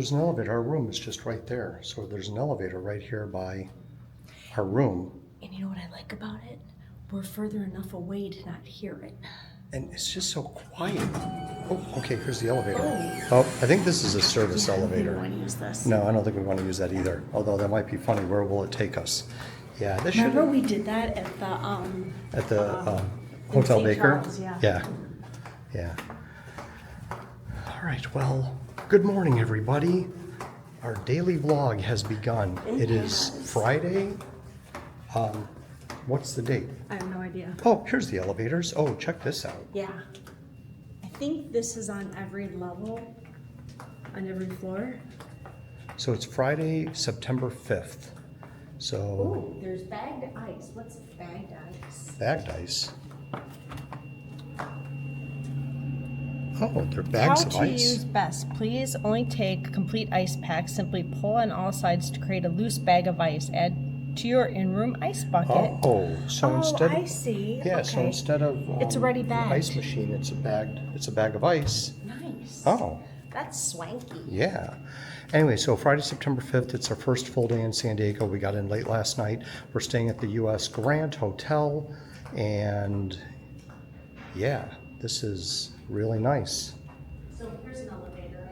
there's an elevator. Our room is just right there. So there's an elevator right here by our room. And you know what I like about it? We're further enough away to not hear it. And it's just so quiet. Oh, okay, here's the elevator. Oh, I think this is a service elevator. I don't want to use this. No, I don't think we want to use that either. Although that might be funny. Where will it take us? Yeah, this should. Remember we did that at the Hotel St. Baker. Charles, yeah. Yeah. All right. Well, good morning, everybody. Our daily vlog has begun. It is Friday. What's the date? I have no idea. Oh, here's the elevators. Oh, check this out. Yeah. I think this is on every level, on every floor. So it's Friday, September 5th. So. Oh, there's bagged ice. What's bagged ice? Bagged ice. Oh, they're bags of ice. How to use best. Please only take complete ice packs. Simply pull on all sides to create a loose bag of ice. Add to your in-room ice bucket. Oh, so instead I see. Yeah, okay. so instead of It's already bagged. the ice machine, it's a bag of ice. Nice. Oh, That's swanky. yeah. Anyway, so Friday, September 5th, it's our first full day in San Diego. We got in late last night. We're staying at the U.S. Grant Hotel, and yeah, this is really nice. So here's an elevator.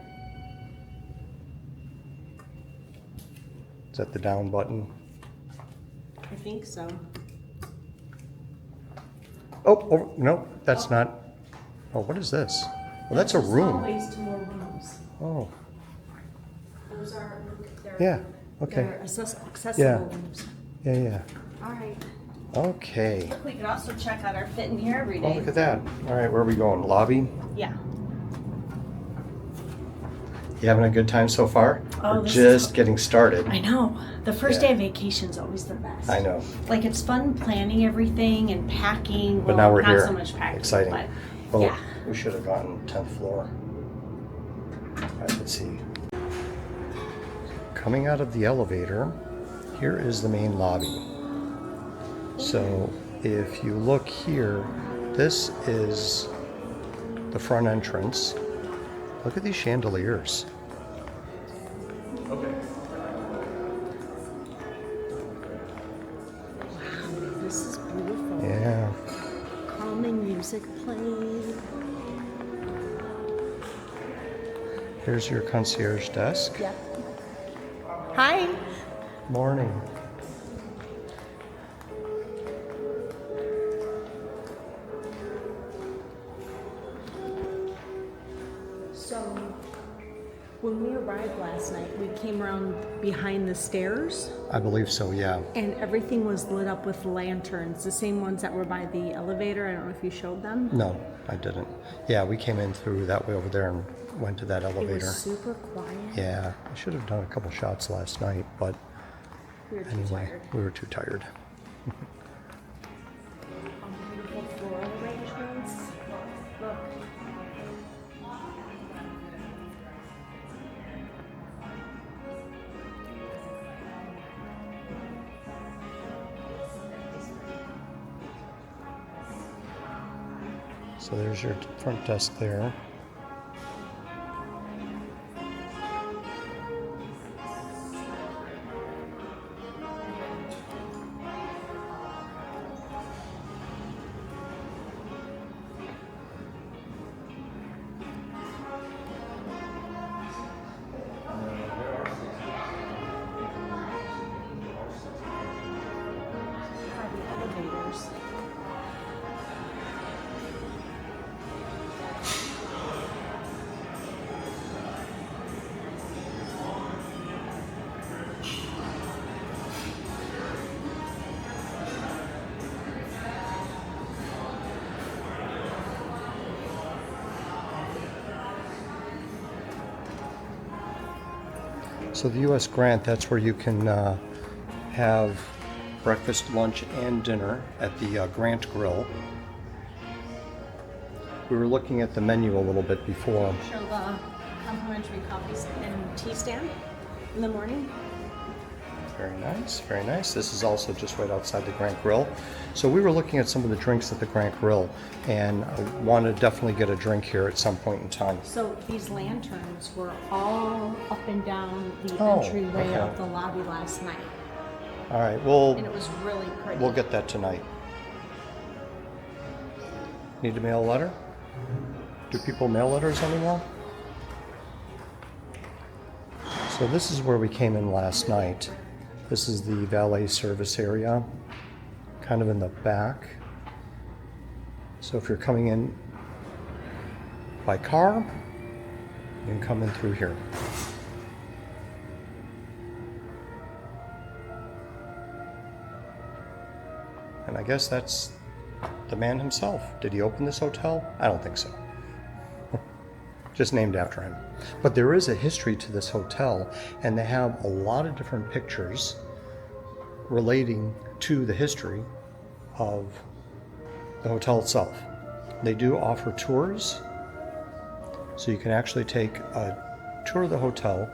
Is that the down button? I think so. Oh, no, that's not. Oh, what is this? Well, that's a room. Always to more rooms. Oh, Those are. yeah, okay. They're accessible Yeah. rooms. Yeah. All right. Okay. We could also check out our fit in here every Oh, day. look at that. All right, where are we going? Lobby? Yeah. You having a good time so far? Oh, We're this just getting started. I know. The first Yeah. day of vacation is always the best. I know. Like it's fun planning everything and packing. But well, now we're not here. so much packing. Exciting. But Well, yeah. we should have gotten 10th floor. All right, let's see. Coming out of the elevator, here is the main lobby. So if you look here, this is the front entrance. Look at these chandeliers. This is beautiful. Yeah. Calming music playing. Here's your concierge desk. Yep. Hi. Morning. So, when we arrived last night, we came around behind the stairs, I believe so, yeah. and everything was lit up with lanterns, the same ones that were by the elevator. I don't know if you showed them. No, I didn't. Yeah, we came in through that way over there and went to that It elevator. was super quiet. Yeah, I should have done a couple shots last night, but We were too anyway, tired. we were too tired. Beautiful floral arrangements. Look. So there's your front desk there. By the elevators. So the U.S. Grant, that's where you can have breakfast, lunch, and dinner at the Grant Grill. We were looking at the menu a little bit before. Show the complimentary coffee and tea stand in the morning. Very nice, very nice. This is also just right outside the Grant Grill. So we were looking at some of the drinks at the Grant Grill, and I want to definitely get a drink here at some point in time. So these lanterns were all up and down the Oh, entryway okay. of the lobby last night, All right, well, and it was really pretty. we'll get that tonight. Need to mail a letter? Do people mail letters anymore? So this is where we came in last night. This is the valet service area, kind of in the back. So if you're coming in by car, you can come in through here. And I guess that's the man himself. Did he open this hotel? I don't think so. Just named after him. But there is a history to this hotel, and they have a lot of different pictures relating to the history of the hotel itself. They do offer tours, so you can actually take a tour of the hotel,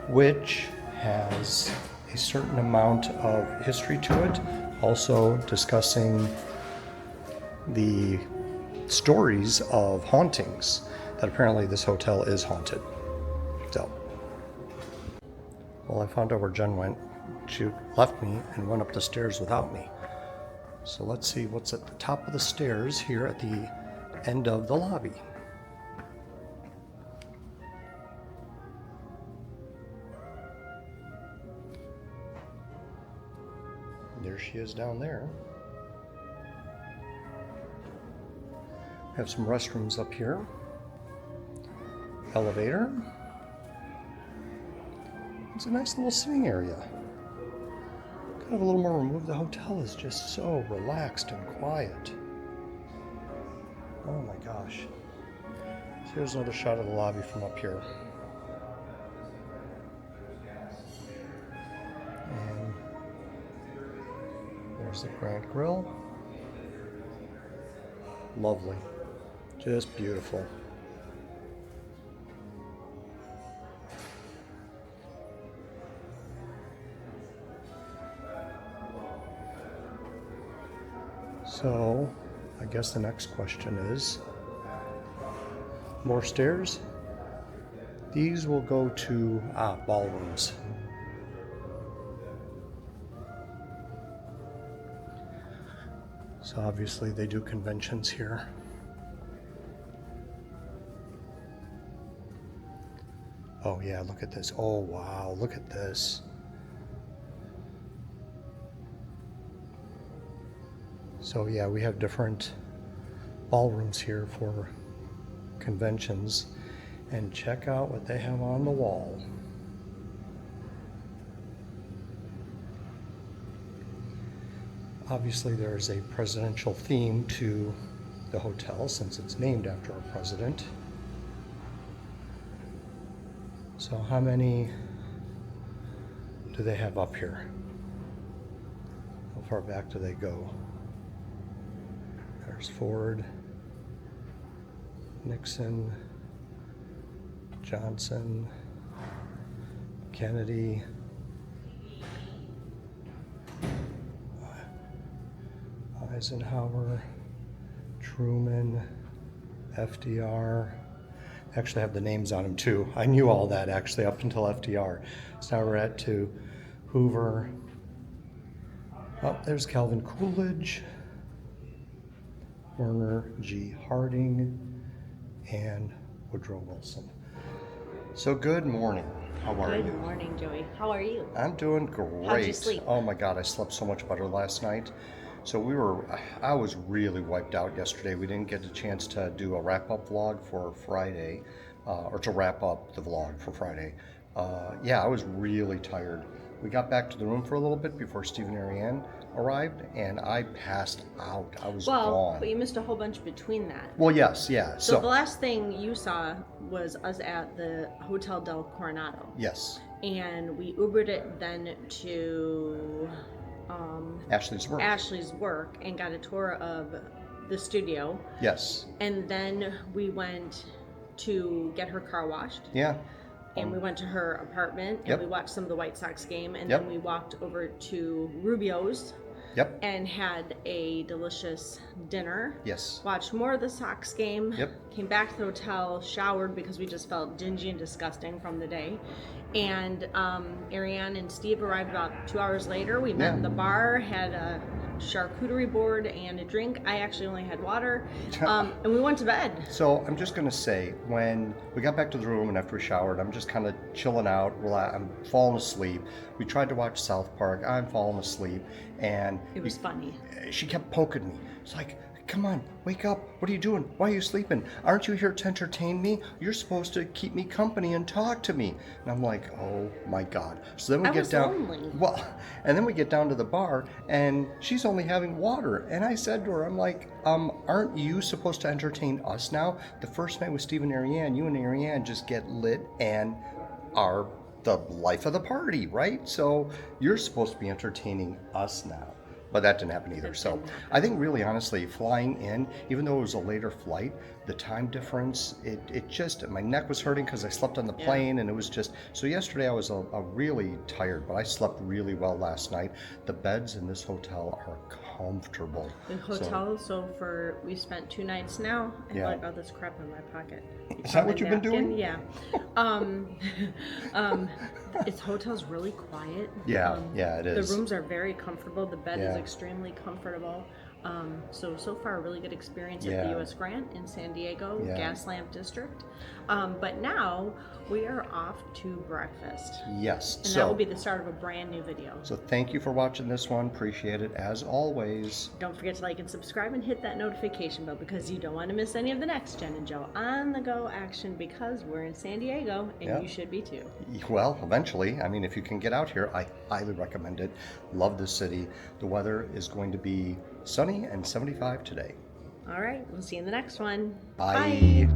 which has a certain amount of history to it, also discussing the stories of hauntings, that apparently this hotel is haunted. So, well, I found out where Jen went. She left me and went up the stairs without me. So let's see what's at the top of the stairs here at the end of the lobby. There she is down there. Have some restrooms up here. Elevator. It's a nice little sitting area. Kind of a little more removed. The hotel is just so relaxed and quiet. Oh my gosh. So here's another shot of the lobby from up here. And there's the Grant Grill. Lovely. Just beautiful. So, I guess the next question is, more stairs? These will go to ballrooms. So obviously they do conventions here. Oh yeah, look at this. Oh wow, look at this. So yeah, we have different ballrooms here for conventions, and check out what they have on the wall. Obviously there is a presidential theme to the hotel since it's named after our president. So how many do they have up here? How far back do they go? There's Ford, Nixon, Johnson, Kennedy, Eisenhower, Truman, FDR. Actually, I have the names on them too. I knew all that actually up until FDR. So now we're at to Hoover. Oh, there's Calvin Coolidge, Werner G. Harding, and Woodrow Wilson. So good morning. How are you? Good morning, Joey. How are you? I'm doing great. How'd you sleep? Oh my God, I slept so much better last night. So I was really wiped out yesterday. We didn't get a chance to do a wrap-up vlog for Friday, or to wrap up the vlog for Friday. Yeah, I was really tired. We got back to the room for a little bit before Steve and Ariane arrived, and I passed out. I was gone. But you missed a whole bunch between that. Well, yes, yeah. So the last thing you saw was us at the Hotel del Coronado. Yes. And we Ubered it then to Ashley's work. And got a tour of the studio. Yes. And then we went to get her car washed. Yeah. and we went to her apartment and Yep. we watched some of the White Sox game, and Yep. then we walked over to Rubio's Yep. and had a delicious dinner. Yes. Watched more of the Sox game. Yep. Came back to the hotel, showered because we just felt dingy and disgusting from the day. And Ariane and Steve arrived about 2 hours later. We met Yeah. in the bar, had a charcuterie board and a drink. I actually only had water. And we went to bed. So I'm just gonna say, when we got back to the room and after we showered, I'm just kind of chilling out. I'm falling asleep. We tried to watch South Park. I'm falling asleep, and It was funny. she kept poking me. It's like, come on, wake up. What are you doing? Why are you sleeping? Aren't you here to entertain me? You're supposed to keep me company and talk to me. And I'm like, oh my God. So then we I get was down. lonely. Well, and then we get down to the bar and she's only having water. And I said to her, I'm like, aren't you supposed to entertain us now? The first night with Steve and Ariane, you and Ariane just get lit and are the life of the party, right? So you're supposed to be entertaining us now. But that didn't happen either. So I think really honestly, flying in, even though it was a later flight, the time difference, it just, my neck was hurting because I slept on the plane and it was just, so yesterday I was a really tired, but I slept really well last night. The beds in this hotel are comfortable. The hotel, we spent 2 nights now. I Yeah. got this crap in my pocket. Is that what you've been doing? Yeah. Its hotel's really quiet. Yeah, yeah, it is. The rooms are very comfortable. The bed is Yeah. extremely comfortable. So far, a really good experience at Yeah. the U.S. Grant in San Diego, Yeah. Gaslamp District. But now we are off to breakfast. Yes. And that will be the start of a brand new video. So thank you for watching this one. Appreciate it as always. Don't forget to like and subscribe and hit that notification bell because you don't want to miss any of the next Jen and Joe on the go action because we're in San Diego and Yeah. you should be too. Well, eventually, I mean, if you can get out here, I highly recommend it. Love this city. The weather is going to be sunny and 75 today. All right, we'll see you in the next one. Bye.